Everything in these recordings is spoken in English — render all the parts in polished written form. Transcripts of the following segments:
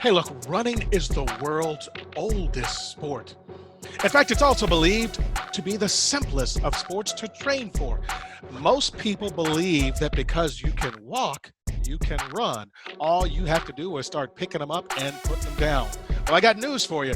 Hey, look, running is the world's oldest sport. In fact, it's also believed to be the simplest of sports to train for. Most people believe that because you can walk, you can run. All you have to do is start picking them up and putting them down. Well, I got news for you.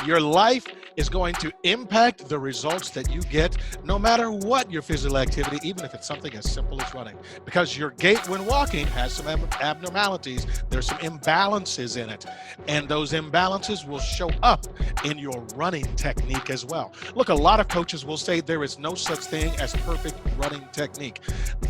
Your life is going to impact the results that you get no matter what your physical activity, even if it's something as simple as running. Because your gait when walking has some abnormalities, there's some imbalances in it. And those imbalances will show up in your running technique as well. Look, a lot of coaches will say there is no such thing as perfect running technique.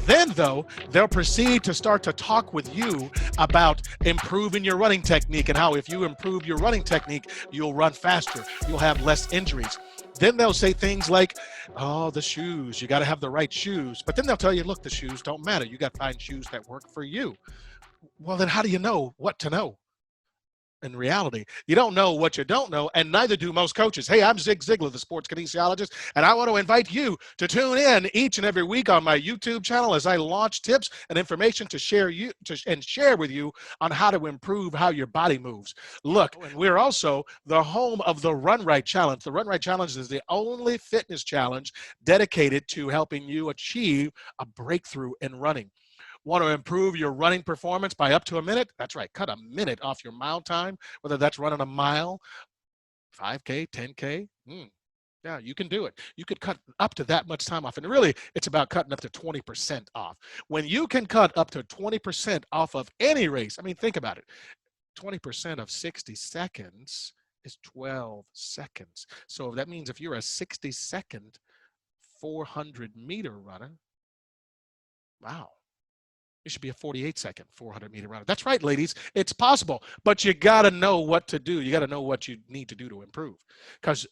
Then, though, they'll proceed to start to talk with you about improving your running technique and how if you improve your running technique, you'll run faster, you'll have less injuries. Then they'll say things like, oh, the shoes, you got to have the right shoes. But then they'll tell you, look, the shoes don't matter. You got to find shoes that work for you. Well, then how do you know what to know? In reality, you don't know what you don't know, and neither do most coaches. Hey, I'm Zig Ziglar, the sports kinesiologist, and I want to invite you to tune in each and every week on my YouTube channel as I launch tips and information to share with you on how to improve how your body moves. Look, and we're also the home of the Run Right Challenge. The Run Right Challenge is the only fitness challenge dedicated to helping you achieve a breakthrough in running. Want to improve your running performance by up to a minute? That's right, cut a minute off your mile time, whether that's running a mile, 5K, 10K. Yeah, you can do it. You could cut up to that much time off. And really, it's about cutting up to 20% off. When you can cut up to 20% off of any race, I mean, think about it. 20% of 60 seconds is 12 seconds. So that means if you're a 60-second 400-meter runner, wow. You should be a 48-second 400-meter runner. That's right, ladies. It's possible, but you got to know what to do. You got to know what you need to do to improve, and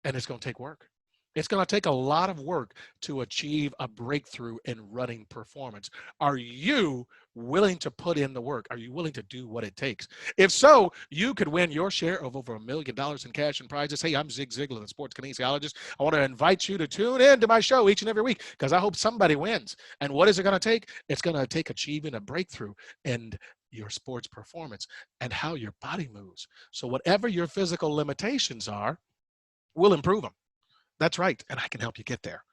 it's going to take work. It's going to take a lot of work to achieve a breakthrough in running performance. Are you willing to put in the work? Are you willing to do what it takes? If so, you could win your share of over $1 million in cash and prizes. Hey, I'm Zig Ziglar, the sports kinesiologist. I want to invite you to tune in to my show each and every week because I hope somebody wins. And what is it going to take? It's going to take achieving a breakthrough in your sports performance and how your body moves. So whatever your physical limitations are, we'll improve them. That's right, and I can help you get there.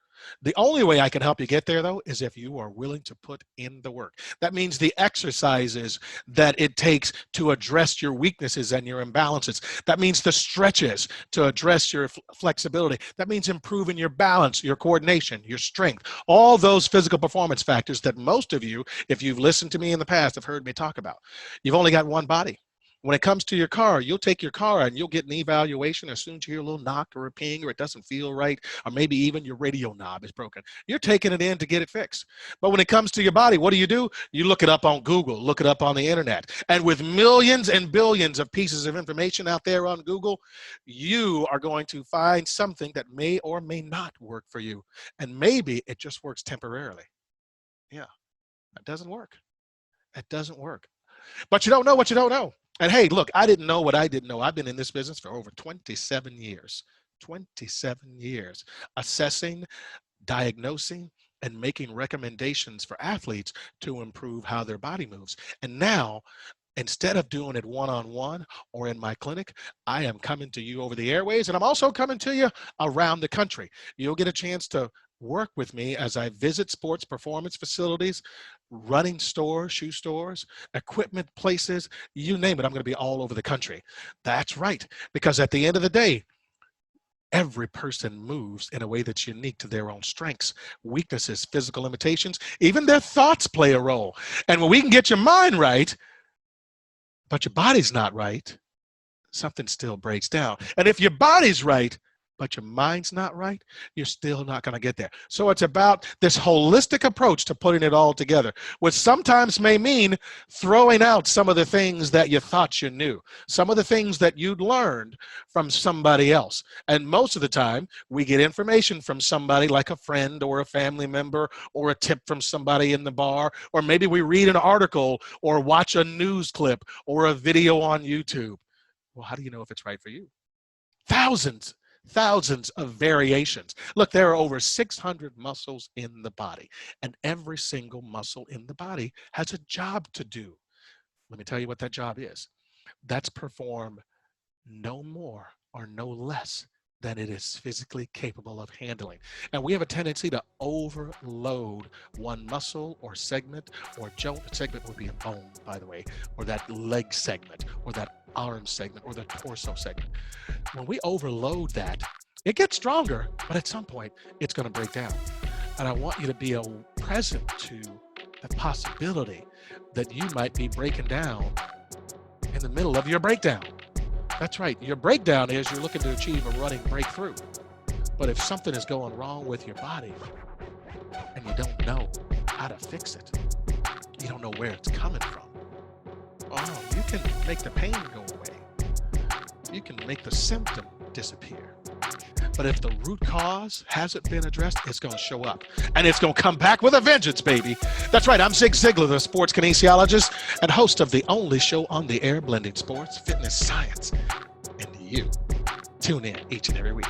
The only way I can help you get there, though, is if you are willing to put in the work. That means the exercises that it takes to address your weaknesses and your imbalances. That means the stretches to address your flexibility. That means improving your balance, your coordination, your strength, all those physical performance factors that most of you, if you've listened to me in the past, have heard me talk about. You've only got one body. When it comes to your car, you'll take your car and you'll get an evaluation as soon as you hear a little knock or a ping or it doesn't feel right, or maybe even your radio knob is broken. You're taking it in to get it fixed. But when it comes to your body, what do? You look it up on Google, look it up on the internet. And with millions and billions of pieces of information out there on Google, you are going to find something that may or may not work for you. And maybe it just works temporarily. Yeah, it doesn't work. It doesn't work. But you don't know what you don't know. And hey, look, I didn't know what I didn't know. I've been in this business for over 27 years. 27 years assessing, diagnosing, and making recommendations for athletes to improve how their body moves. And now, instead of doing it one-on-one or in my clinic, I am coming to you over the airways, and I'm also coming to you around the country. You'll get a chance to work with me as I visit sports performance facilities, running stores, shoe stores, equipment places, you name it. I'm going to be all over the country. That's right, because at the end of the day, every person moves in a way that's unique to their own strengths, weaknesses, physical limitations, even their thoughts play a role. And when we can get your mind right, but your body's not right, something still breaks down. And if your body's right, but your mind's not right, you're still not going to get there. So it's about this holistic approach to putting it all together, which sometimes may mean throwing out some of the things that you thought you knew, some of the things that you'd learned from somebody else. And most of the time, we get information from somebody like a friend or a family member or a tip from somebody in the bar, or maybe we read an article or watch a news clip or a video on YouTube. Well, how do you know if it's right for you? Thousands of variations. Look, there are over 600 muscles in the body, and every single muscle in the body has a job to do. Let me tell you what that job is. that's performed no more or no less than it is physically capable of handling. And we have a tendency to overload one muscle or segment or joint. Segment would be a bone, by the way, or that leg segment or that arm segment or the torso segment. When we overload that, it gets stronger, but at some point it's going to break down. And I want you to be present to the possibility that you might be breaking down in the middle of your breakdown. That's right. Your breakdown is you're looking to achieve a running breakthrough. But if something is going wrong with your body and you don't know how to fix it, you don't know where it's coming from, oh, you can make the pain go away. You can make the symptom disappear. But if the root cause hasn't been addressed, it's going to show up. And it's going to come back with a vengeance, baby. That's right. I'm Zig Ziglar, the sports kinesiologist and host of the only show on the air blending sports, fitness, science, and you. Tune in each and every week.